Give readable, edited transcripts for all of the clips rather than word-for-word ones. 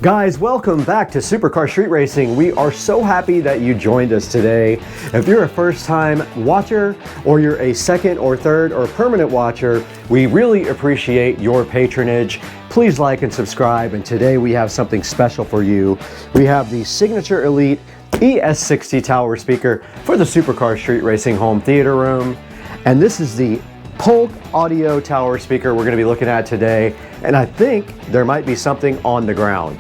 Guys, welcome back to Supercar Street Racing. We are so happy that you joined us today. If you're a first-time watcher, or you're a second or third or permanent watcher, we really appreciate your patronage. Please like and subscribe, and today we have something special for you. We have the Signature Elite ES60 tower speaker for the Supercar Street Racing home theater room. And this is the Polk audio tower speaker we're going to be looking at today, and I think there might be something on the ground.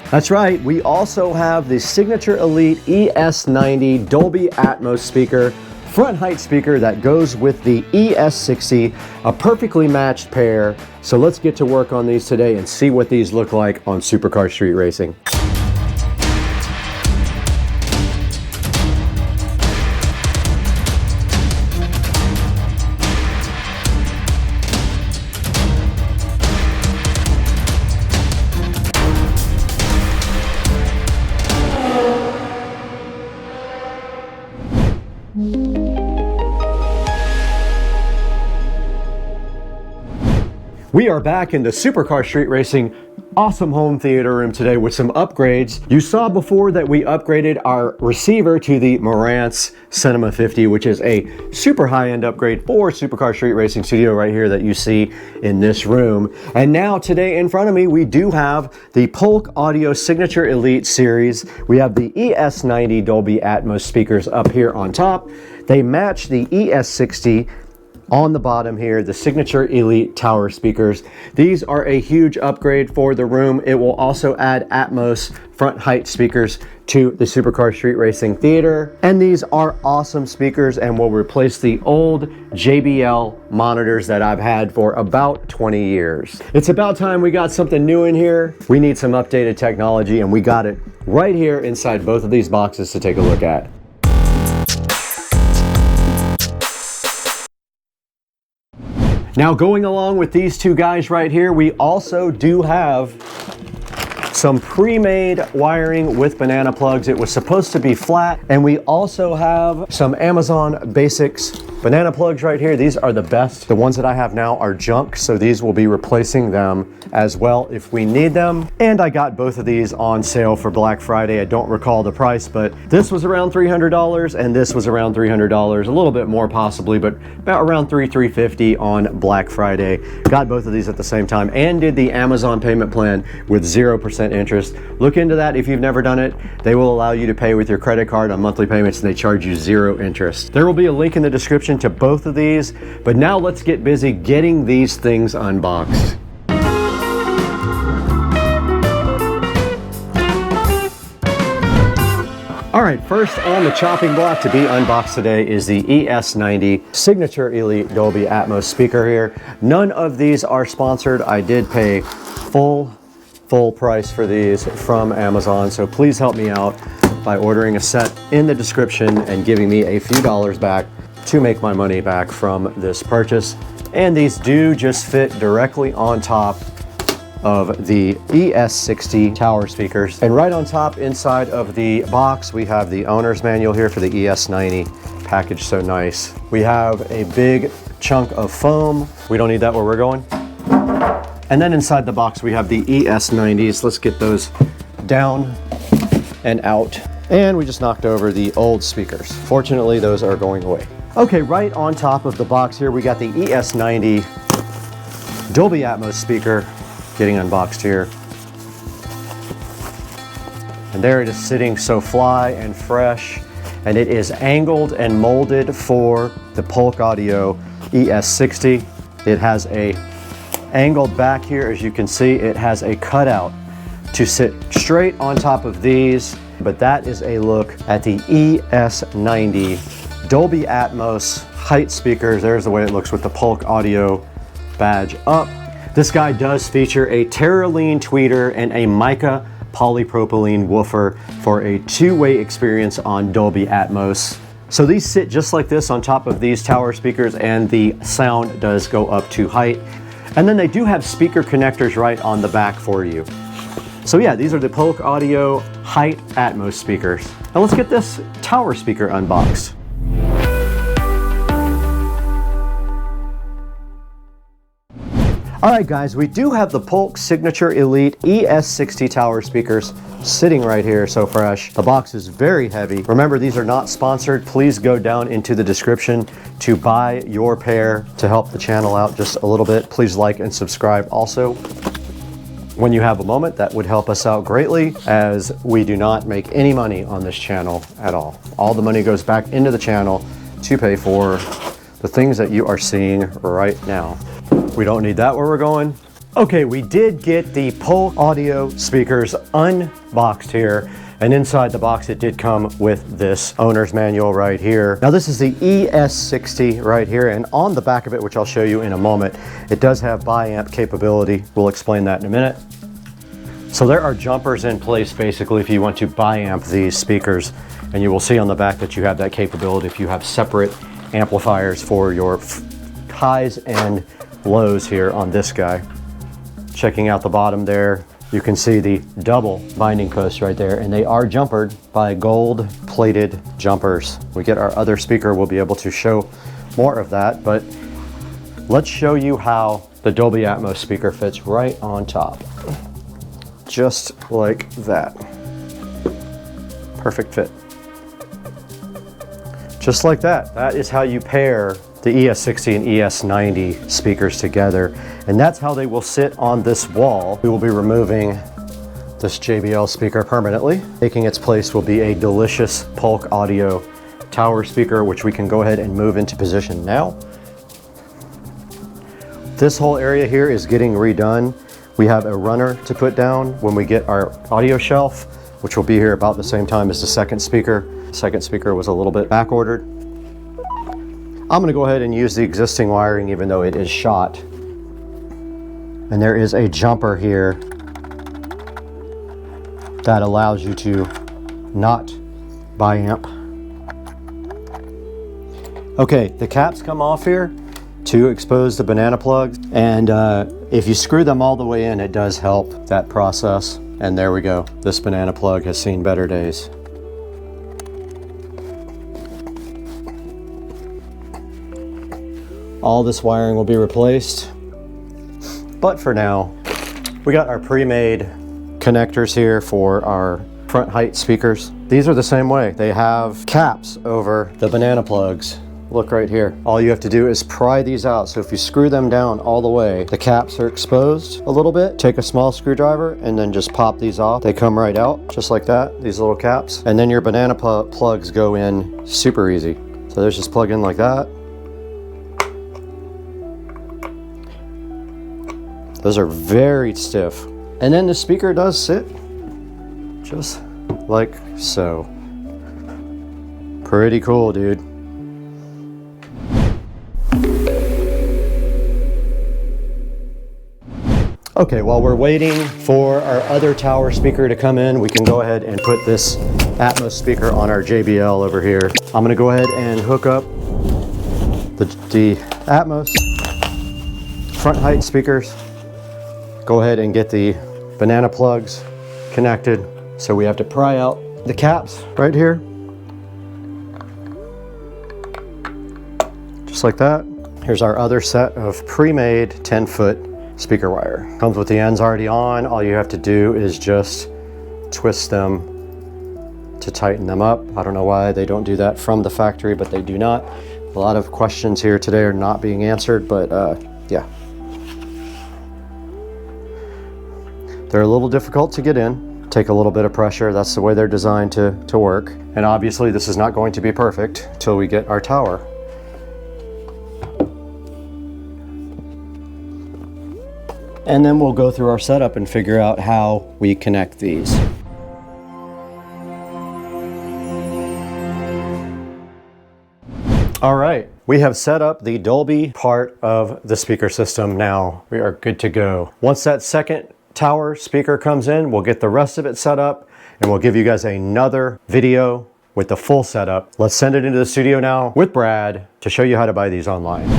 That's right, we also have the Signature Elite ES90 Dolby Atmos speaker, front height speaker that goes with the ES60, a perfectly matched pair. So let's get to work on these today and see what these look like on Supercar Street Racing. We are back in the Supercar Street Racing awesome home theater room today with some upgrades. You saw before that we upgraded our receiver to the Marantz Cinema 50, which is a super high-end upgrade for Supercar Street Racing Studio right here that you see in this room. And now today in front of me, we do have the Polk Audio Signature Elite series. We have the ES90 Dolby Atmos speakers up here on top. They match the ES60 on the bottom here, the Signature Elite tower speakers. These are a huge upgrade for the room. It will also add Atmos front height speakers to the Supercar Street Racing Theater. And these are awesome speakers and will replace the old JBL monitors that I've had for about 20 years. It's about time we got something new in here. We need some updated technology, and we got it right here inside both of these boxes to take a look at. Now, going along with these two guys right here, we also do have some pre-made wiring with banana plugs. It was supposed to be flat, and we also have some Amazon Basics banana plugs right here. These are the best. The ones that I have now are junk, so these will be replacing them as well if we need them. And I got both of these on sale for Black Friday. I don't recall the price, but this was around $300 and this was around $300, a little bit more possibly, but about around $350 on Black Friday. Got both of these at the same time and did the Amazon payment plan with 0% interest. Look into that if you've never done it. They will allow you to pay with your credit card on monthly payments, and they charge you 0 interest. There will be a link in the description to both of these, but now let's get busy getting these things unboxed. All right, first on the chopping block to be unboxed today is the ES90 Signature Elite Dolby Atmos speaker here. None of these are sponsored. I did pay full price for these from Amazon, so please help me out by ordering a set in the description and giving me a few dollars back to make my money back from this purchase. And these do just fit directly on top of the ES60 tower speakers. And right on top inside of the box, we have the owner's manual here for the ES90, packaged so nice. We have a big chunk of foam. We don't need that where we're going. And then inside the box, we have the ES90s. Let's get those down and out. And we just knocked over the old speakers. Fortunately, those are going away. Okay, right on top of the box here, we got the ES90 Dolby Atmos speaker getting unboxed here. And there it is, sitting so fly and fresh. And it is angled and molded for the Polk Audio ES60. It has a angled back here, as you can see. It has a cutout to sit straight on top of these. But that is a look at the ES90 Dolby Atmos height speakers. There's the way it looks with the Polk Audio badge up. This guy does feature a Terylene tweeter and a Mica Polypropylene woofer for a two-way experience on Dolby Atmos. So these sit just like this on top of these tower speakers, and the sound does go up to height. And then they do have speaker connectors right on the back for you. So yeah, these are the Polk Audio Height Atmos speakers. Now let's get this tower speaker unboxed. All right, guys, we do have the Polk Signature Elite ES60 tower speakers sitting right here, so fresh. The box is very heavy. Remember, these are not sponsored. Please go down into the description to buy your pair to help the channel out just a little bit. Please like and subscribe also. When you have a moment, that would help us out greatly, as we do not make any money on this channel at all. All the money goes back into the channel to pay for the things that you are seeing right now. We don't need that where we're going. Okay, we did get the Polk audio speakers unboxed here, and inside the box it did come with this owner's manual right here. Now this is the ES60 right here, and on the back of it, which I'll show you in a moment, it does have bi-amp capability. We'll explain that in a minute. So there are jumpers in place basically if you want to bi-amp these speakers, and you will see on the back that you have that capability if you have separate amplifiers for your highs and lows here on this guy. Checking out the bottom there, you can see the double binding posts right there, and they are jumpered by gold plated jumpers. We get our other speaker, we'll be able to show more of that, but let's show you how the Dolby Atmos speaker fits right on top. Just like that. Perfect fit. Just like that. That is how you pair the ES60 and ES90 speakers together, and that's how they will sit on this wall. We will be removing this JBL speaker permanently. Taking its place will be a delicious Polk audio tower speaker, which we can go ahead and move into position now. This whole area here is getting redone. We have a runner to put down when we get our audio shelf, which will be here about the same time as the second speaker. The second speaker was a little bit back ordered. I'm gonna go ahead and use the existing wiring even though it is shot. And there is a jumper here that allows you to not bi-amp. Okay, the caps come off here to expose the banana plugs, and if you screw them all the way in, it does help that process. And there we go. This banana plug has seen better days. All this wiring will be replaced, but for now, we got our pre-made connectors here for our front height speakers. These are the same way. They have caps over the banana plugs. Look right here. All you have to do is pry these out. So if you screw them down all the way, the caps are exposed a little bit. Take a small screwdriver and then just pop these off. They come right out just like that, these little caps. And then your banana plugs go in super easy. So there's just plug in like that. Those are very stiff. And then the speaker does sit just like so. Pretty cool, dude. Okay, while we're waiting for our other tower speaker to come in, we can go ahead and put this Atmos speaker on our JBL over here. I'm gonna go ahead and hook up the Atmos front height speakers. Go ahead and get the banana plugs connected. So we have to pry out the caps right here. Just like that. Here's our other set of pre-made 10-foot speaker wire. Comes with the ends already on. All you have to do is just twist them to tighten them up. I don't know why they don't do that from the factory, but they do not. A lot of questions here today are not being answered, but yeah. They're a little difficult to get in. Take a little bit of pressure. That's the way they're designed to work. And obviously this is not going to be perfect until we get our tower. And then we'll go through our setup and figure out how we connect these. All right, we have set up the Dolby part of the speaker system now. We are good to go. Once that second tower speaker comes in, we'll get the rest of it set up and we'll give you guys another video with the full setup. Let's send it into the studio now with Brad to show you how to buy these online.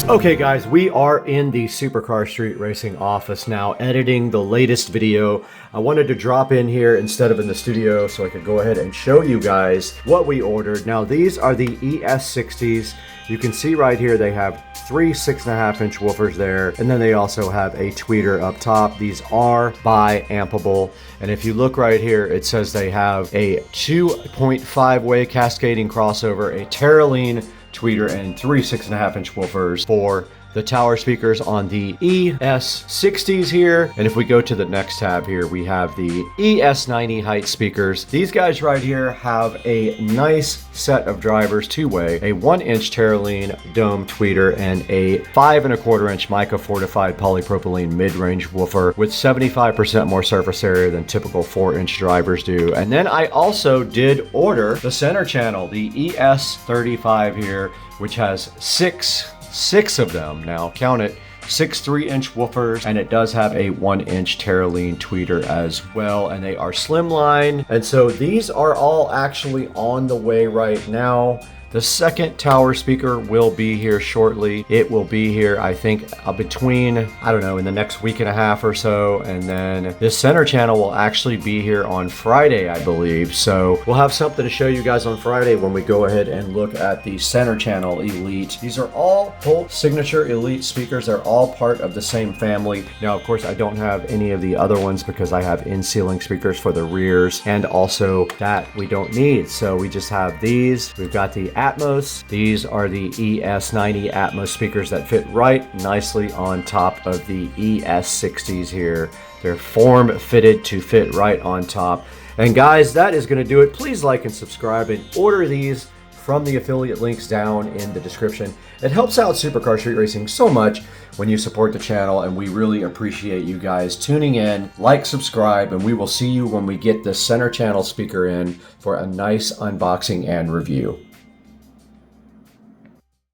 Okay guys, we are in the Supercar Street Racing office now, editing the latest video I wanted to drop in here instead of in the studio so I could go ahead and show you guys what we ordered. Now these are the ES60s. You can see right here they have 3 6.5-inch woofers there, and then they also have a tweeter up top. These are bi-ampable, and if you look right here, it says they have a 2.5-way cascading crossover, a Terylene tweeter, and 3 6.5-inch woofers for the tower speakers on the ES60s here. And if we go to the next tab here, we have the ES90 height speakers. These guys right here have a nice set of drivers, two-way, a 1-inch Terylene dome tweeter, and a 5.25-inch Mica-Fortified Polypropylene mid-range woofer with 75% more surface area than typical 4-inch drivers do. And then I also did order the center channel, the ES35 here, which has six of them. Now count it, 6 3-inch woofers, and it does have a 1-inch Terylene tweeter as well, and they are slimline. And so these are all actually on the way right now. The second tower speaker will be here shortly. It will be here, I think, between, I don't know, in the next week and a half or so. And then this center channel will actually be here on Friday, I believe. So we'll have something to show you guys on Friday when we go ahead and look at the center channel Elite. These are all Polk Signature Elite speakers. They're all part of the same family. Now, of course, I don't have any of the other ones because I have in-ceiling speakers for the rears, and also that we don't need. So we just have these. We've got the Atmos. These are the ES90 Atmos speakers that fit right nicely on top of the ES60s here. They're form fitted to fit right on top. And guys, that is going to do it. Please like and subscribe and order these from the affiliate links down in the description. It helps out Supercar Street Racing so much when you support the channel, and we really appreciate you guys tuning in. Like, subscribe, and we will see you when we get the center channel speaker in for a nice unboxing and review.